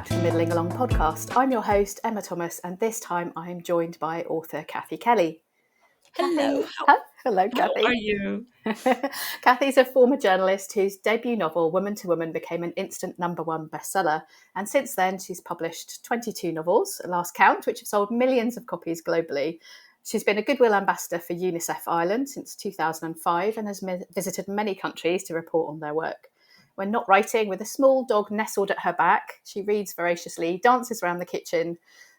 to the Middling Along podcast. I'm your host, Emma Thomas, and this time I am joined by author Cathy Kelly. Hello. Hello, Cathy. How are you? Cathy's a former journalist whose debut novel, Woman to Woman, became an instant #1 bestseller. And since then, she's published 22 novels, at last count, which have sold millions of copies globally. She's been a Goodwill Ambassador for UNICEF Ireland since 2005 and has visited many countries to report on their work. When not writing, with a small dog nestled at her back, she reads voraciously, dances around the kitchen,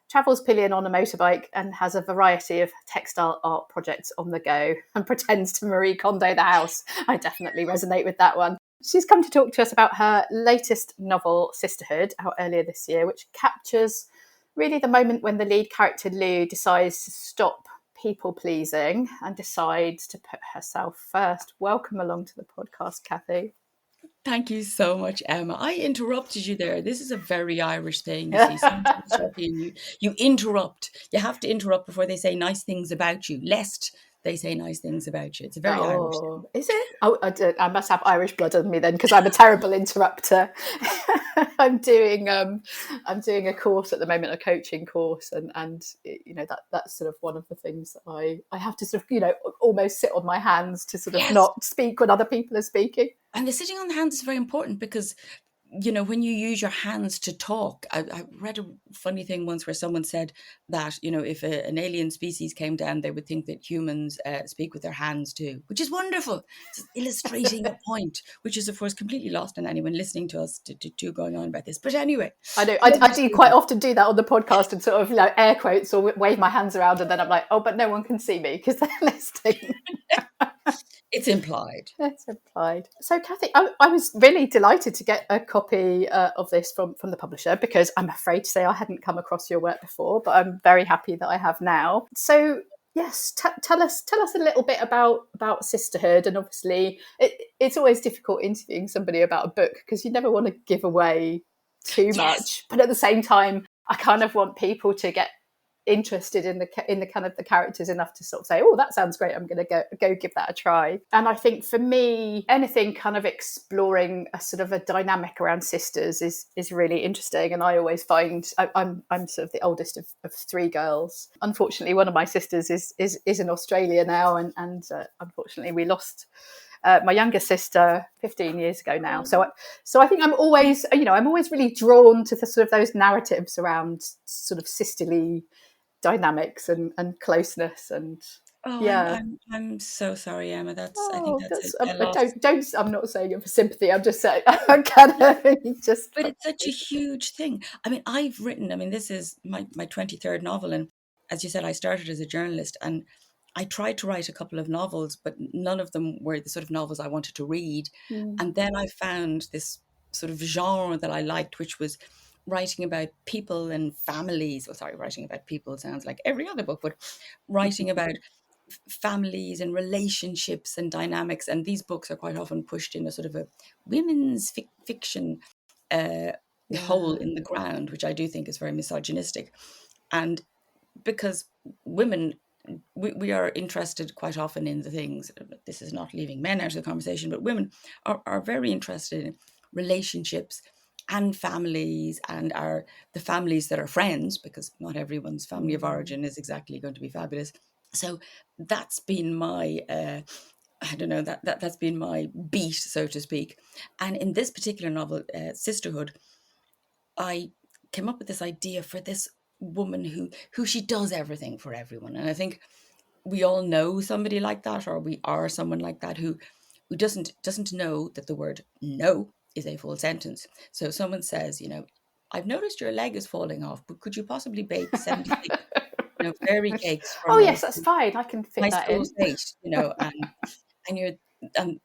travels pillion on a motorbike, and has a variety of textile art projects on the go, and pretends to Marie Kondo the house. I definitely resonate with that one. She's come to talk to us about her latest novel, Sisterhood, out earlier this year, which captures really the moment when the lead character Lou decides to stop people-pleasing and decides to put herself first. Welcome along to the podcast, Cathy. Thank you so much, Emma. I interrupted you there. This is a very Irish thing. You see, sometimes you interrupt. You have to interrupt before they say nice things about you, lest they say nice things about you. It's a very Irish thing. Is it? Oh, I must have Irish blood in me then, because I'm a terrible interrupter. I'm doing a course at the moment, a coaching course, and you know that's sort of one of the things that I have to sort of almost sit on my hands to sort of not speak when other people are speaking. And the sitting on the hands is very important because, when you use your hands to talk, I read a funny thing once where someone said that, if an alien species came down, they would think that humans speak with their hands too, which is wonderful. It's illustrating a point, which is, of course, completely lost on anyone listening to us to going on about this. But anyway. I know. I do quite often do that on the podcast and sort of air quotes or wave my hands around, and then I'm like, oh, but no one can see me because they're listening. It's implied. It's implied. So, Cathy, I was really delighted to get a copy of this from the publisher, because I'm afraid to say I hadn't come across your work before, but I'm very happy that I have now. So, yes, tell us a little bit about Sisterhood. And obviously, it's always difficult interviewing somebody about a book because you never want to give away too much, but at the same time, I kind of want people to get interested in the kind of the characters enough to sort of say, oh, that sounds great, I'm going to go give that a try. And I think for me, anything kind of exploring a sort of a dynamic around sisters is really interesting. And I always find I'm sort of the oldest of three girls. Unfortunately, one of my sisters is in Australia now, and unfortunately we lost my younger sister 15 years ago now. So I think I'm always really drawn to the sort of those narratives around sort of sisterly dynamics and closeness. And I'm so sorry, Emma. I think that's a loss. Don't. I'm not saying it for sympathy. I'm just saying I kind of just. But it's such a huge thing. I mean, I've written. I mean, this is my 23rd novel, and as you said, I started as a journalist, and I tried to write a couple of novels, but none of them were the sort of novels I wanted to read. And then I found this sort of genre that I liked, which was writing about people and families. Well, sorry, writing about people sounds like every other book, but writing about families and relationships and dynamics. And these books are quite often pushed in a sort of a women's fiction hole in the ground, which I do think is very misogynistic. And because women, we are interested quite often in the things, this is not leaving men out of the conversation, but women are very interested in relationships and families, and the families that are friends, because not everyone's family of origin is exactly going to be fabulous. So that's been my that's been my beat, so to speak. And in this particular novel, Sisterhood, I came up with this idea for this woman who she does everything for everyone. And I think we all know somebody like that, or we are someone like that who doesn't know that the word no is a full sentence. So someone says, I've noticed your leg is falling off, but could you possibly bake 76 fairy cakes from oh yes, that's fine, I can fit that in. Date, and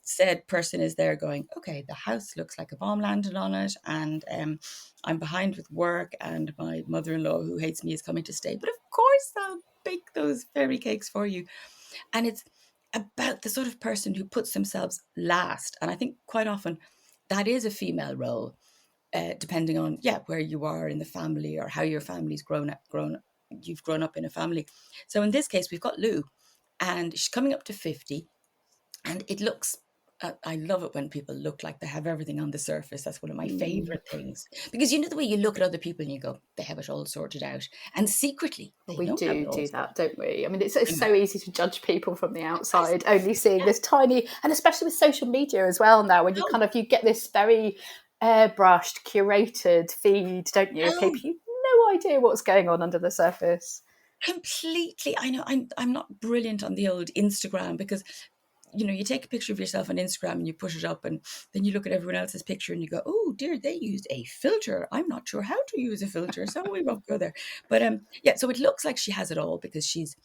said person is there going, okay, the house looks like a bomb landed on it, and I'm behind with work, and my mother-in-law who hates me is coming to stay, but of course I'll bake those fairy cakes for you. And it's about the sort of person who puts themselves last. And I think quite often that is a female role, depending on where you are in the family or how your family's you've grown up in a family. So in this case, we've got Lou, and she's coming up to 50, and it looks I love it when people look like they have everything on the surface. That's one of my Mm. favorite things. Because you know the way you look at other people and you go, they have it all sorted out. And secretly, Well, they we don't have do it all do sorted that, don't we? I mean, out. it's so easy to judge people from the As- outside, only seeing this tiny, and especially with social media as well now, when you oh, kind of you get this very airbrushed, curated feed, don't you? Of oh, people you've no idea what's going on under the surface. completely. I know I'm not brilliant on the old Instagram because you take a picture of yourself on Instagram and you put it up, and then you look at everyone else's picture and you go, oh dear, they used a filter. I'm not sure how to use a filter, so we won't go there. But yeah, so it looks like she has it all because she's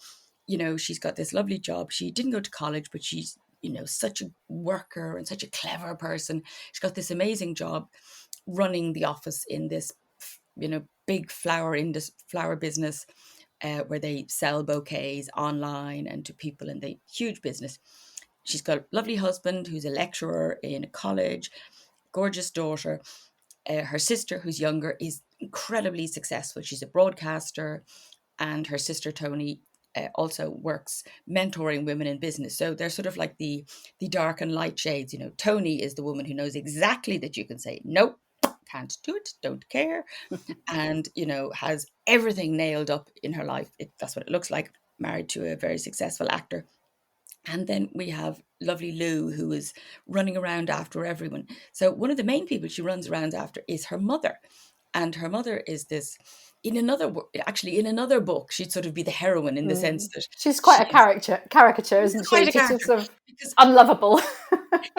got this lovely job. She didn't go to college, but she's such a worker and such a clever person. She's got this amazing job running the office in this big flower business, where they sell bouquets online and to people, and they huge business. She's got a lovely husband who's a lecturer in a college, gorgeous daughter. Her sister, who's younger, is incredibly successful. She's a broadcaster, and her sister Toni also works mentoring women in business. So they're sort of like the dark and light shades. Toni is the woman who knows exactly that you can say nope, can't do it, don't care, and has everything nailed up in her life. That's what it looks like. Married to a very successful actor. And then we have lovely Lou, who is running around after everyone. So one of the main people she runs around after is her mother. And her mother is this, in another book, she'd sort of be the heroine in the sense Mm. that She's quite a she's caricature, isn't quite she? a Just character. sort of Because unlovable.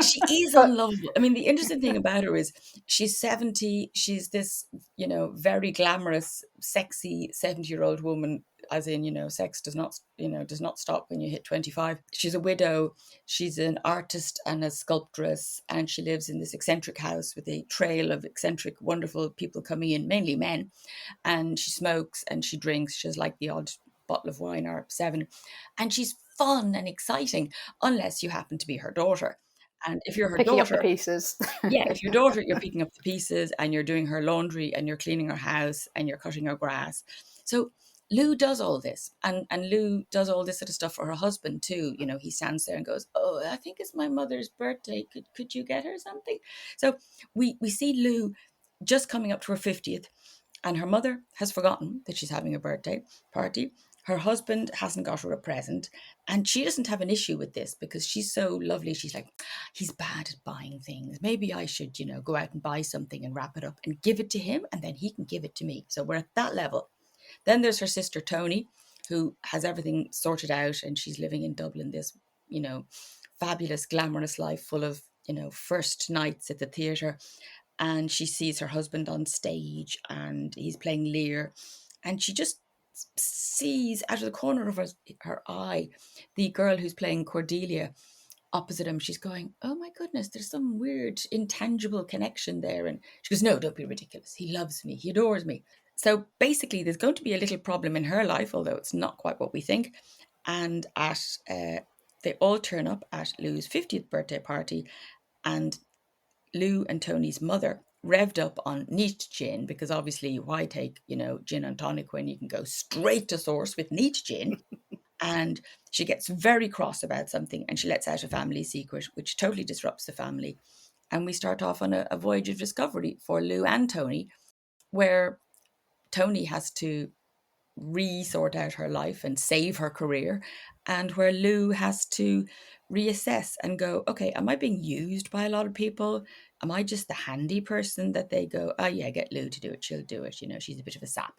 she is But unlovable. I mean, the interesting thing about her is she's 70. She's this, very glamorous, sexy 70-year-old woman, as in, sex does not stop when you hit 25. She's a widow. She's an artist and a sculptress, and she lives in this eccentric house with a trail of eccentric, wonderful people coming in, mainly men. And she smokes and she drinks. She has like the odd bottle of wine or seven. And she's fun and exciting, unless you happen to be her daughter. And if you're her picking up the daughter, pieces. yeah, if your daughter, you're picking up the pieces and you're doing her laundry and you're cleaning her house and you're cutting her grass. So Lou does all this, and Lou does all this sort of stuff for her husband too. He stands there and goes, "Oh, I think it's my mother's birthday. Could you get her something?" So we see Lou just coming up to her 50th, and her mother has forgotten that she's having a birthday party. Her husband hasn't got her a present, and she doesn't have an issue with this because she's so lovely. She's like, he's bad at buying things. Maybe I should, go out and buy something and wrap it up and give it to him, and then he can give it to me. So we're at that level. Then there's her sister Toni, who has everything sorted out, and she's living in Dublin, this, fabulous, glamorous life full of, first nights at the theatre. And she sees her husband on stage and he's playing Lear, and she just sees out of the corner of her eye the girl who's playing Cordelia opposite him. She's going, oh my goodness, there's some weird intangible connection there. And she goes, no, don't be ridiculous, he loves me, he adores me. So basically there's going to be a little problem in her life, although it's not quite what we think. And they all turn up at Lou's 50th birthday party, and Lou and Tony's mother revved up on neat gin, because obviously why take, gin and tonic when you can go straight to source with neat gin. And she gets very cross about something and she lets out a family secret, which totally disrupts the family. And we start off on a voyage of discovery for Lou and Tony, where Tony has to re-sort out her life and save her career, and where Lou has to reassess and go, okay, am I being used by a lot of people? Am I just the handy person that they go, oh yeah, get Lou to do it, she'll do it, she's a bit of a sap.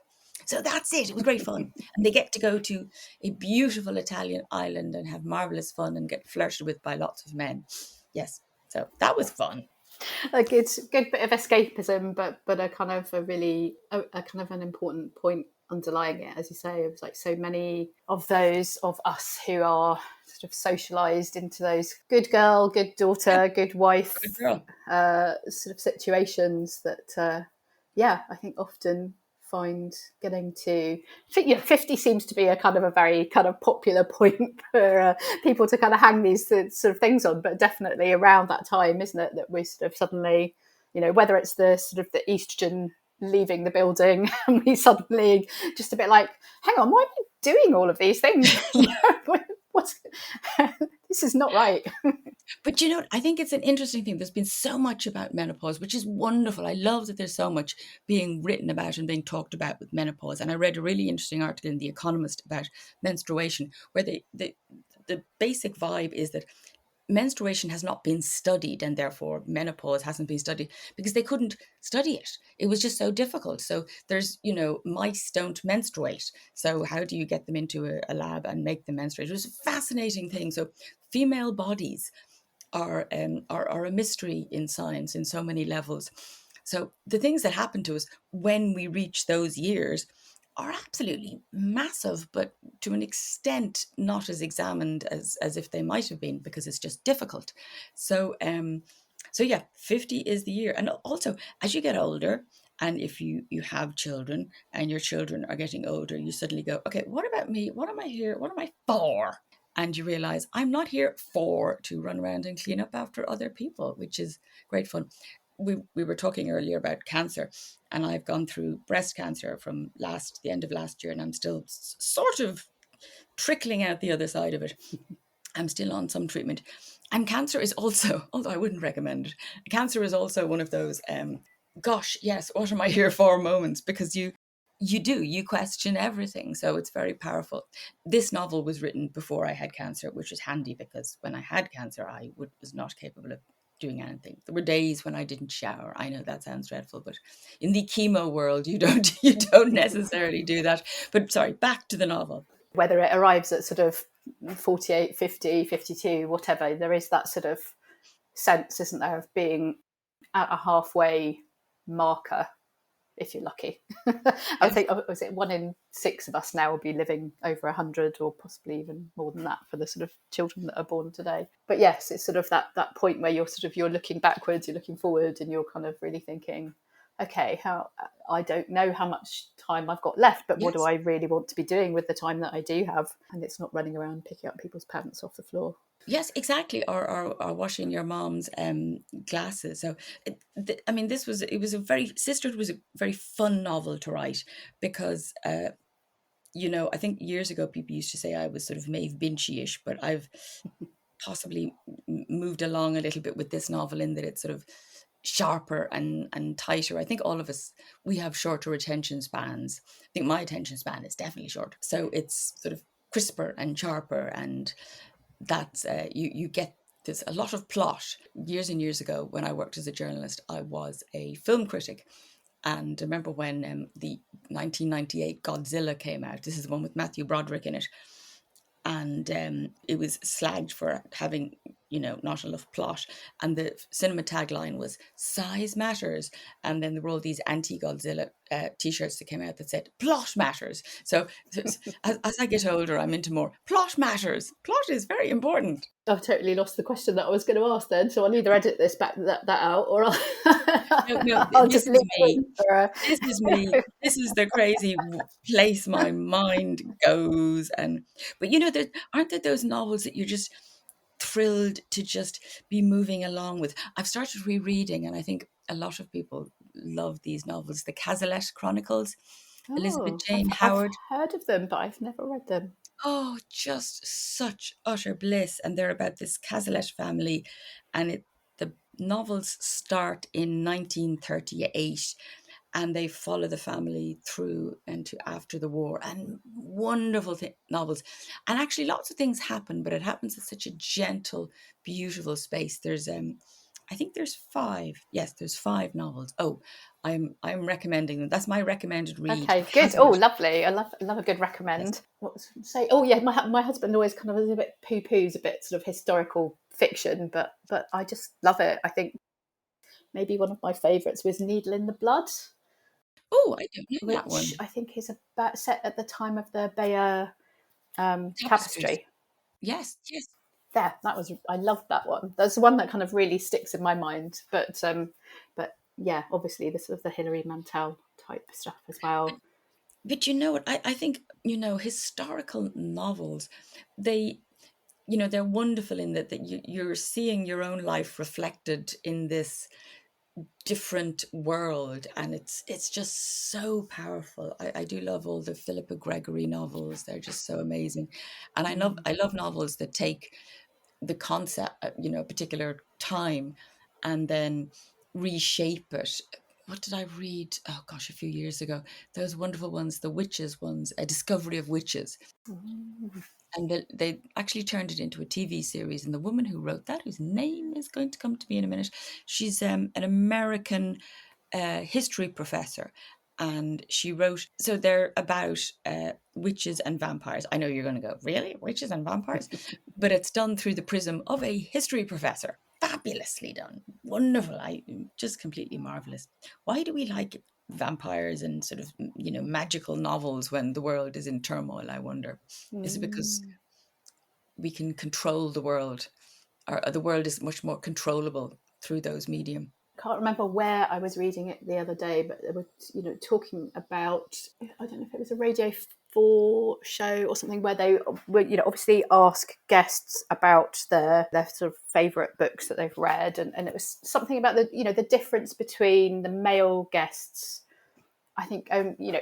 So that's it. It was great fun. And they get to go to a beautiful Italian island and have marvelous fun and get flirted with by lots of men. Yes. So that was fun. A good bit of escapism, but a kind of a kind of an important point underlying it, as you say. It was like so many of those of us who are sort of socialized into those good girl, good Yeah, daughter, good wife good girl. sort of situations that I think often find getting to 50 seems to be a kind of a very kind of popular point for people to kind of hang these sort of things on, but definitely around that time, isn't it, that we sort of suddenly, whether it's the sort of the estrogen leaving the building and we suddenly just a bit like, hang on, why am I doing all of these things? What's this is not right. But you know, I think it's an interesting thing. There's been so much about menopause, which is wonderful. I love that there's so much being written about and being talked about with menopause. And I read a really interesting article in The Economist about menstruation, where the basic vibe is that menstruation has not been studied, and therefore menopause hasn't been studied because they couldn't study it. It was just so difficult. So there's, mice don't menstruate. So how do you get them into a lab and make them menstruate? It was a fascinating thing. So female bodies are a mystery in science in so many levels. So the things that happen to us when we reach those years are absolutely massive, but to an extent not as examined as if they might have been, because it's just difficult. So yeah, 50 is the year. And also, as you get older, and if you have children and your children are getting older, you suddenly go, okay, what about me? What am I here? What am I for? And you realize I'm not here for to run around and clean up after other people, which is great fun. We were talking earlier about cancer, and I've gone through breast cancer from the end of last year, and I'm still sort of trickling out the other side of it. I'm still on some treatment. And cancer is also, although I wouldn't recommend it, cancer is also one of those, gosh, yes, what am I here for moments? Because you question everything. So it's very powerful. This novel was written before I had cancer, which is handy because when I had cancer, was not capable of doing anything. There were days when I didn't shower. I know that sounds dreadful, but in the chemo world, you don't necessarily do that. But sorry, back to the novel. Whether it arrives at sort of 48, 50, 52, whatever, there is that sort of sense, isn't there, of being at a halfway marker, if you're lucky. I Yes. think, was it 1 in 6 of us now will be living over 100, or possibly even more than that for the sort of children that are born today. But yes, it's sort of that point where you're looking backwards, you're looking forward, and you're kind of really thinking, okay, I don't know how much time I've got left, but what do Yes. I really want to be doing with the time that I do have? And it's not running around picking up people's pants off the floor. Yes, exactly. Or washing your mom's glasses. So, I mean, it was a very Sisterhood was a very fun novel to write because, I think years ago people used to say I was sort of Maeve Binchy-ish, but I've possibly moved along a little bit with this novel in that it's sort of sharper and tighter. I think all of us, we have shorter attention spans. I think my attention span is definitely short. So it's sort of crisper and sharper, and that you get there's a lot of plot. Years and years ago, when I worked as a journalist, I was a film critic, and I remember when the 1998 Godzilla came out. This is the one with Matthew Broderick in it, and it was slagged for having not enough plot, and the cinema tagline was size matters, and then there were all these anti-Godzilla t-shirts that came out that said plot matters. So as I get older, I'm into more plot matters. Plot is very important. I've totally lost the question that I was going to ask then, so I'll either edit this back that out, or No, I'll this just is leave it me. in for a... This is me. This is the crazy place my mind goes. And but there aren't there those novels that you're just thrilled to just be moving along with. I've started rereading, and I think a lot of people love these novels. The Cazalet Chronicles, Elizabeth Oh, Jane I've Howard. heard of them, but I've never read them. Oh, just such utter bliss. And they're about this Cazalet family, and the novels start in 1938, and they follow the family through and to after the war, and wonderful novels. And actually lots of things happen, but it happens at such a gentle, beautiful space. There's I think there's five. Yes, there's five novels. Oh, I'm recommending them. That's my recommended read. Okay, good. Oh, Cazalet. lovely. I love a good Yes. recommend. What was I going to say? Oh, yeah, my husband always kind of is a bit poo-poos a bit sort of historical fiction, but I just love it. I think maybe one of my favourites was Needle in the Blood, Oh, I don't know that which one. I think is about set at the time of the Bayeux Tapestries. tapestry. Yes, yes. Yeah, I loved that one. That's the one that kind of really sticks in my mind. But yeah, obviously the sort of the Hilary Mantel type stuff as well. But you know what? I think, historical novels, they, they're wonderful in that you're seeing your own life reflected in this different world, and it's just so powerful. I do love all the Philippa Gregory novels. They're just so amazing. And I love Mm. I love novels that take the concept, a particular time, and then reshape it. What did I read? Oh gosh, a few years ago. Those wonderful ones, the witches ones, A Discovery of Witches. Mm. And they actually turned it into a TV series. And the woman who wrote that, whose name is going to come to me in a minute, she's an American history professor. And she wrote, so they're about witches and vampires. I know you're going to go, really? Witches and vampires? But it's done through the prism of a history professor. Fabulously done. Wonderful. Just completely marvelous. Why do we like vampires and sort of, magical novels when the world is in turmoil, I wonder? Is it because Mm. we can control the world, or the world is much more controllable through those medium? Can't remember where I was reading it the other day, but they were, talking about, I don't know if it was a Radio 4 show or something, where they were, obviously ask guests about their sort of favourite books that they've read, and it was something about the difference between the male guests. I think,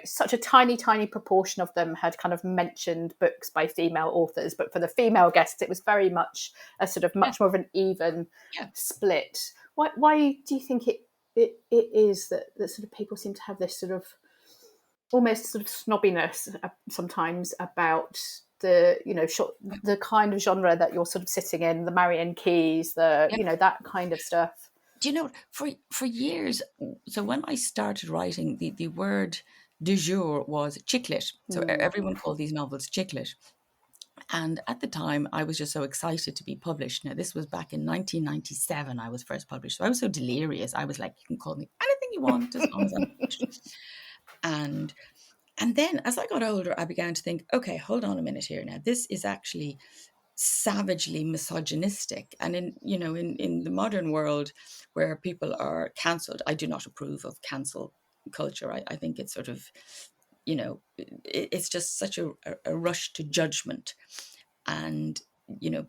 such a tiny, tiny proportion of them had kind of mentioned books by female authors, but for the female guests, it was very much a sort of Yeah, much more of an even yeah. split. Why do you think it is that sort of people seem to have this sort of almost sort of snobbiness sometimes about the kind of genre that you're sort of sitting in, the Marianne Keys, that kind of stuff? Do you know, for years, so when I started writing, the word du jour was chick lit. So Hmm. everyone called these novels chick lit. And at the time, I was just so excited to be published. Now, this was back in 1997, I was first published. So I was so delirious. I was like, you can call me anything you want as long as I'm published. And and then as I got older, I began to think, okay, hold on a minute here now. This is actually savagely misogynistic. And in the modern world where people are cancelled, I do not approve of cancel culture. I think it's sort of, it's just such a rush to judgment, and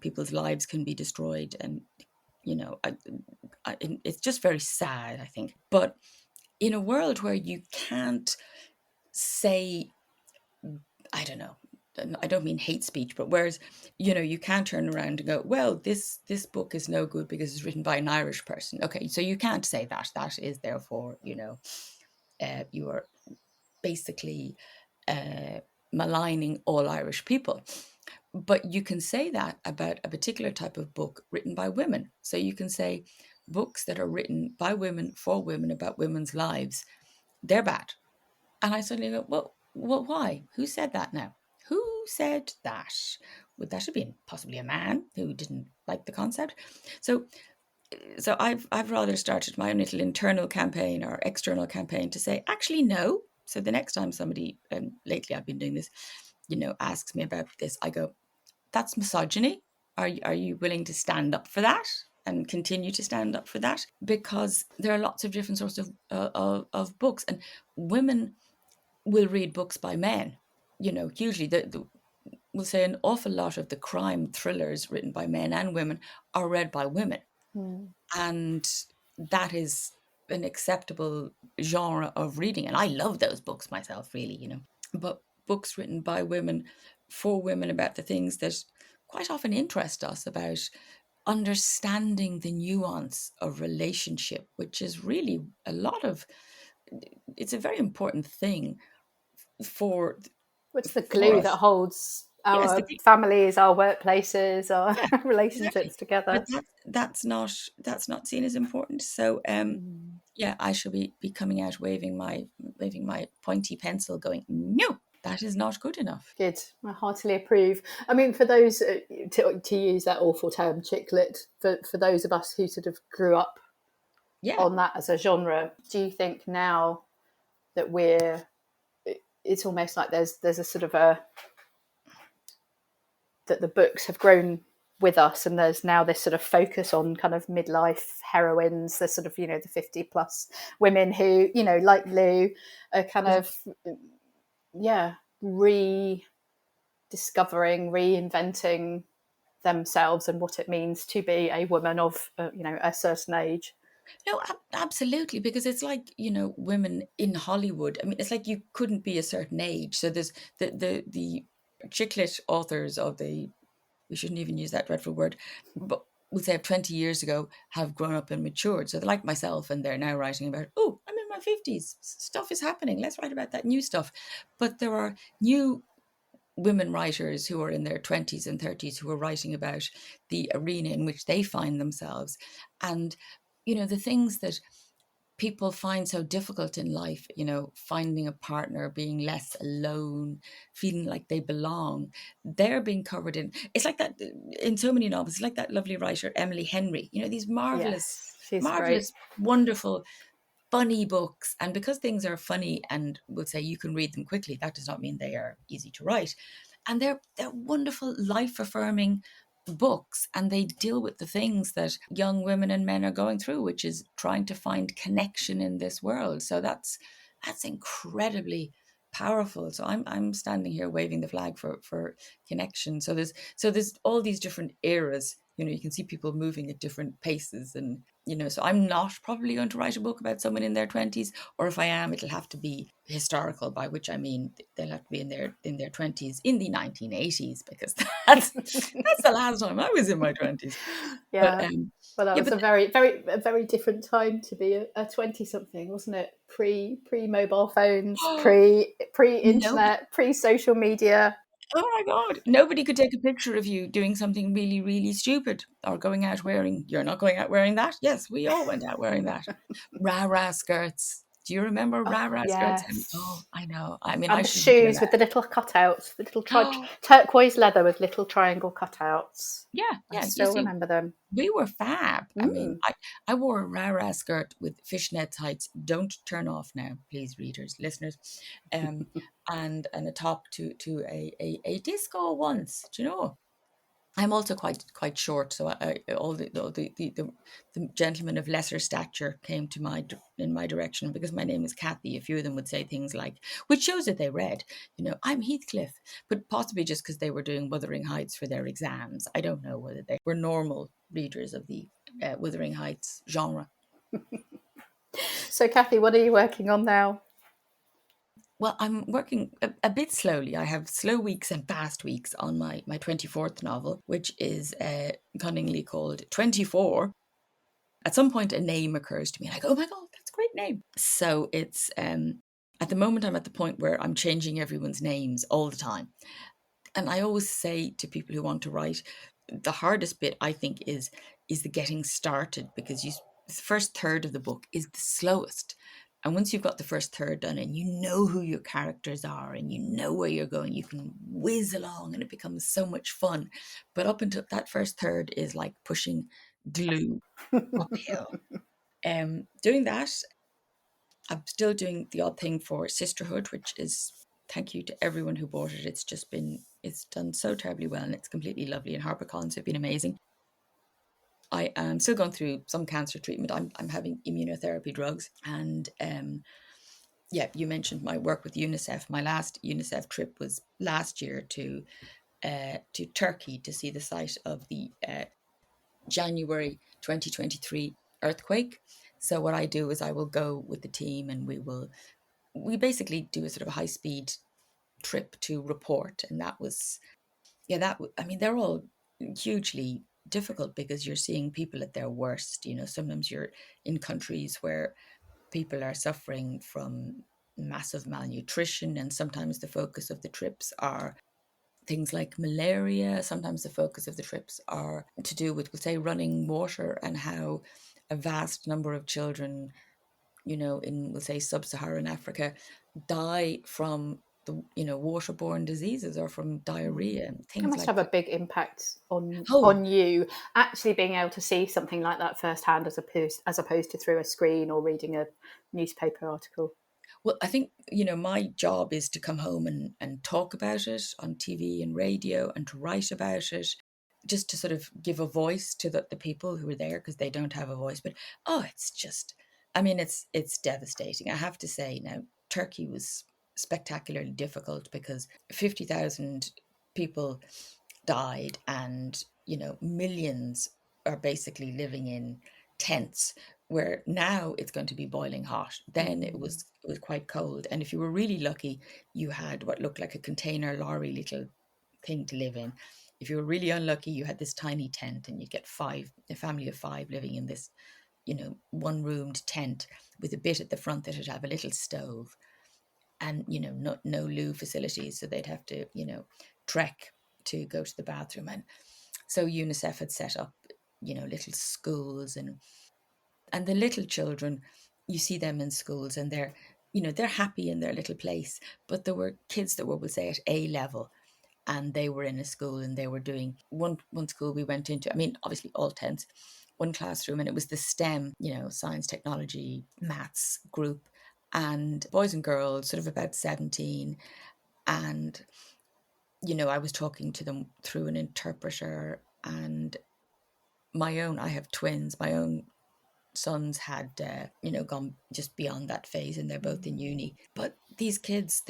people's lives can be destroyed, and it's just very sad, I think. But in a world where you can't say, I don't know, I don't mean hate speech, but whereas, you can't turn around and go, well, this book is no good because it's written by an Irish person. Okay, so you can't say that. That is therefore, you are basically maligning all Irish people. But you can say that about a particular type of book written by women. So you can say books that are written by women for women about women's lives, they're bad. And I suddenly go, well, why? Who said that now? Who said that? Would that have been possibly a man who didn't like the concept? So, so I've rather started my own little internal campaign or external campaign to say, actually, no. So the next time somebody, and lately I've been doing this, asks me about this, I go, that's misogyny. Are you willing to stand up for that and continue to stand up for that? Because there are lots of different sorts of books, and women will read books by men. Hugely, we'll say an awful lot of the crime thrillers written by men and women are read by women, Hmm. and that is an acceptable genre of reading. And I love those books myself, really. But books written by women for women about the things that quite often interest us, about understanding the nuance of relationship, which is really it's a very important thing for What's the for glue that us. holds Yes, our families, our workplaces, our yeah, exactly. relationships But together? that's not seen as important. So Mm. yeah, I shall be coming out waving my pointy pencil, going, no, that is not good enough. Good. I heartily approve. I mean, for those, to use that awful term, chick lit, for those of us who sort of grew up Yeah. on that as a genre, do you think now that it's almost like there's a sort of that the books have grown with us, and there's now this sort of focus on kind of midlife heroines, the sort of, the 50 plus women who, like Lou, are kind Yeah. of, yeah, rediscovering, reinventing themselves and what it means to be a woman of, a certain age. No, absolutely, because it's like, women in Hollywood. I mean, it's like you couldn't be a certain age. So there's the chick lit authors of the we shouldn't even use that dreadful word, but we'll say 20 years ago, have grown up and matured. So they're like myself, and they're now writing about, oh, I'm in my 50s. Stuff is happening. Let's write about that new stuff. But there are new women writers who are in their 20s and 30s who are writing about the arena in which they find themselves. And, the things that people find so difficult in life, finding a partner, being less alone, feeling like they belong, they're being covered in. It's like that in so many novels. It's like that lovely writer, Emily Henry, these marvelous, Yes, she's great. marvelous, wonderful, funny books. And because things are funny and we'll say you can read them quickly, that does not mean they are easy to write. And they're wonderful, life affirming books, and they deal with the things that young women and men are going through, which is trying to find connection in this world. So that's incredibly powerful. So I'm standing here waving the flag for connection. So there's all these different eras. You can see people moving at different paces, and so I'm not probably going to write a book about someone in their 20s, or if I am, it'll have to be historical, by which I mean they'll have to be in their 20s in the 1980s, because that's the last time I was in my 20s. But Yeah. Well, that yeah, was but a very different time to be a 20 something, wasn't it? Pre mobile phones, pre nobody. internet, pre social media. Oh my God. Nobody could take a picture of you doing something really, really stupid, or going out wearing, you're not going out wearing that. Yes, we all went out wearing that. Rah-rah skirts. Do you remember Oh rah-rah skirts? Oh, yes. I know. I mean, I And the shouldn't wear shoes with that. the little cutouts, the little Oh, turquoise leather with little triangle cutouts. yeah, I yeah. You still see, remember them. we were fab. I mean, Mm. I wore a rah-rah skirt with fishnet tights. Don't turn off now, please, readers, listeners. Um, and a top to a disco once. Do you know? I'm also quite short, so all the gentlemen of lesser stature came to in my direction, because my name is Cathy. A few of them would say things like, which shows that they read, I'm Heathcliff, but possibly just because they were doing Wuthering Heights for their exams. I don't know whether they were normal readers of the Wuthering Heights genre. So, Cathy, what are you working on now? Well, I'm working a bit slowly. I have slow weeks and fast weeks on my 24th novel, which is cunningly called 24. At some point, a name occurs to me, like, oh my God, that's a great name. So it's, at the moment, I'm at the point where I'm changing everyone's names all the time. And I always say to people who want to write, the hardest bit, I think, is the getting started, because the first third of the book is the slowest. And once you've got the first third done and you know who your characters are and you know where you're going, you can whiz along and it becomes so much fun. But up until that first third is like pushing glue uphill. Doing that, I'm still doing the odd thing for Sisterhood, which is, thank you to everyone who bought it. It's done so terribly well, and it's completely lovely. And HarperCollins have been amazing. I am still going through some cancer treatment. I'm having immunotherapy drugs, and yeah, you mentioned my work with UNICEF. My last UNICEF trip was last year to Turkey to see the site of the January 2023 earthquake. So what I do is I will go with the team, and we basically do a sort of a high speed trip to report. And that was, yeah, I mean, they're all hugely difficult, because you're seeing people at their worst. Sometimes you're in countries where people are suffering from massive malnutrition, and sometimes the focus of the trips are things like malaria. Sometimes the focus of the trips are to do with, say, running water, and how a vast number of children, in, we'll say, sub-Saharan Africa, die from the, waterborne diseases, or from diarrhea and It things must like have a that. big impact Oh, on you actually being able to see something like that firsthand, as opposed to through a screen or reading a newspaper article. well, I think, my job is to come home and talk about it on TV and radio, and to write about it, just to sort of give a voice to the people who are there, because they don't have a voice. But oh, it's just, I mean, it's devastating. I have to say now, Turkey was spectacularly difficult, because 50,000 people died, and millions are basically living in tents, where now it's going to be boiling hot. Then it was quite cold, and if you were really lucky, you had what looked like a container lorry little thing to live in. If you were really unlucky, you had this tiny tent, and you'd get a family of 5 living in this, one-roomed tent with a bit at the front that would have a little stove, and no loo facilities, so they'd have to trek to go to the bathroom. And so UNICEF had set up little schools, and the little children, you see them in schools, and they're happy in their little place. But there were kids that were, we'll say, at A level, and they were in a school, and they were doing one school we went into. I mean, obviously all tents, one classroom, and it was the STEM, science, technology, maths group, and boys and girls, sort of about 17. And I was talking to them through an interpreter, and I have twins. My own sons had gone just beyond that phase, and they're both in uni. But these kids,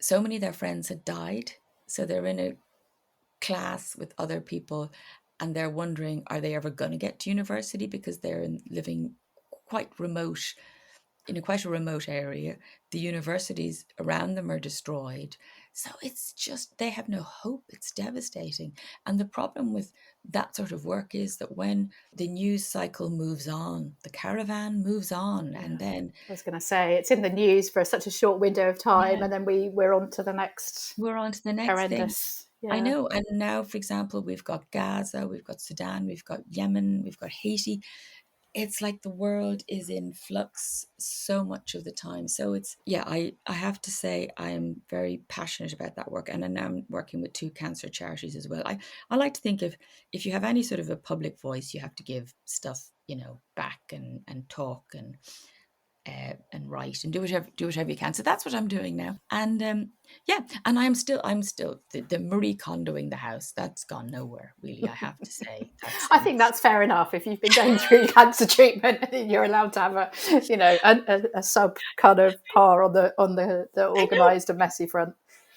so many of their friends had died, so they're in a class with other people, and they're wondering, are they ever going to get to university, because they're living quite remote, in quite a remote area. The universities around them are destroyed. So it's just, they have no hope. It's devastating. And the problem with that sort of work is that when the news cycle moves on, the caravan moves on, and then I was going to say, it's in the news for such a short window of time, and then we're on to the next we're on to the next thing. horrendous. I know. And now, for example, we've got Gaza, we've got Sudan, we've got Yemen, we've got Haiti. It's like the world is in flux so much of the time. So I have to say I am very passionate about that work. And now I'm working with 2 cancer charities as well. I like to think if you have any sort of a public voice, you have to give stuff, back, and talk, and write, and do whatever you can. So that's what I'm doing now. And and I'm still the Marie Kondoing the house. That's gone nowhere, really, I have to say. I think that's fair enough. If you've been going through cancer treatment, you're allowed to have a sub kind of par on the organised and messy front.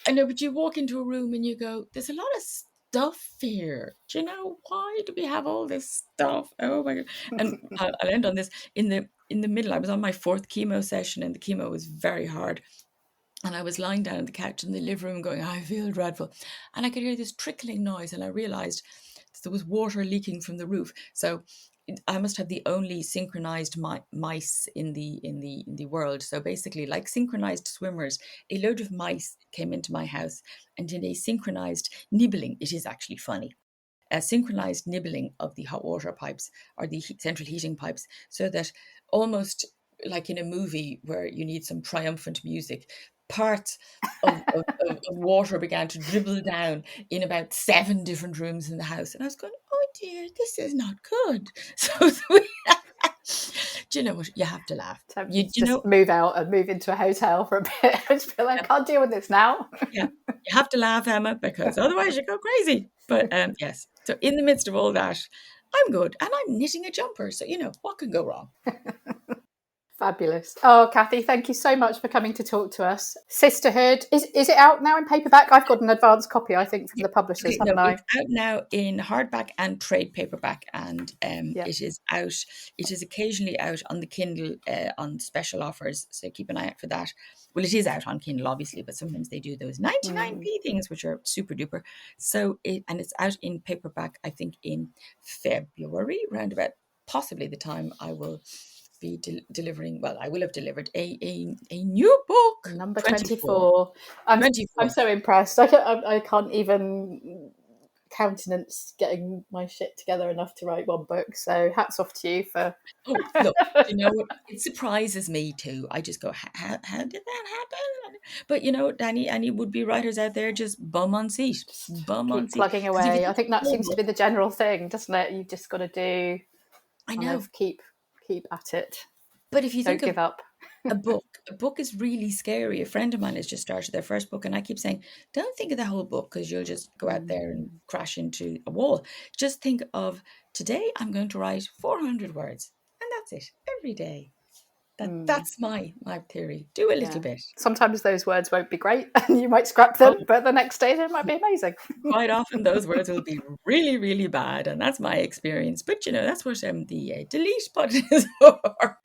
I know, but you walk into a room and you go, there's a lot of stuff here. Do you know, why do we have all this stuff? Oh my God. And I'll end on this. In the middle, I was on my 4th chemo session, and the chemo was very hard. And I was lying down on the couch in the living room going, I feel dreadful. And I could hear this trickling noise, and I realised there was water leaking from the roof. So I must have the only synchronized mice in the world. So basically, like synchronized swimmers, a load of mice came into my house and did a synchronized nibbling. It is actually funny. A synchronized nibbling of the hot water pipes, or the central heating pipes, so that almost like in a movie where you need some triumphant music, parts of water began to dribble down in about 7 different rooms in the house. And I was going, oh dear, this is not good. So do you know what? You have to laugh. Move out and move into a hotel for a bit. I just feel like I can't deal with this now. Yeah, you have to laugh, Emma, because otherwise you go crazy. But yes, so in the midst of all that, I'm good, and I'm knitting a jumper. So what can go wrong? Fabulous. Oh, Cathy, thank you so much for coming to talk to us. Sisterhood, is it out now in paperback? I've got an advance copy, I think, from the publishers, haven't I? It's out now in hardback and trade paperback, and it is out. It is occasionally out on the Kindle on special offers, so keep an eye out for that. Well, it is out on Kindle, obviously, but sometimes they do those 99p things, which are super duper. So it's out in paperback, I think, in February, round about possibly the time I will be delivering. Well, I will have delivered a new book, number 24. I'm so impressed. I can't even countenance getting my shit together enough to write one book. So hats off to you for. Oh, look, you know what? It surprises me too. I just go, how did that happen? But any would-be writers out there, just bum on seat, keep plugging away. I think that seems to be the general thing, doesn't it? You've just got to do. I know. Keep at it. But if you don't give up. a book is really scary. A friend of mine has just started their first book, and I keep saying, don't think of the whole book, because you'll just go out there and crash into a wall. Just think of, today I'm going to write 400 words, and that's it, every day. That's my theory. Do a little bit. Sometimes those words won't be great and you might scrap them, but the next day they might be amazing. Quite often those words will be really, really bad, and that's my experience. But that's what the delete button is for.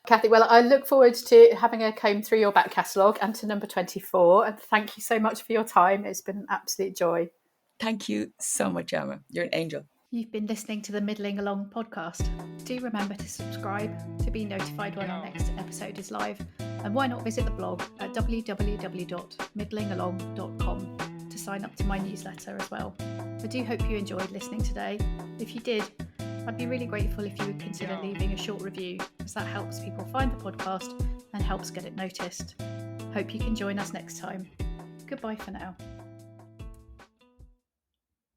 Cathy, well, I look forward to having a comb through your back catalogue and to number 24. And thank you so much for your time. It's been an absolute joy. Thank you so much, Emma. You're an angel. You've been listening to the Middling Along podcast. Do remember to subscribe to be notified when our next episode is live. And why not visit the blog at www.middlingalong.com to sign up to my newsletter as well. I do hope you enjoyed listening today. If you did, I'd be really grateful if you would consider leaving a short review, as that helps people find the podcast and helps get it noticed. Hope you can join us next time. Goodbye for now.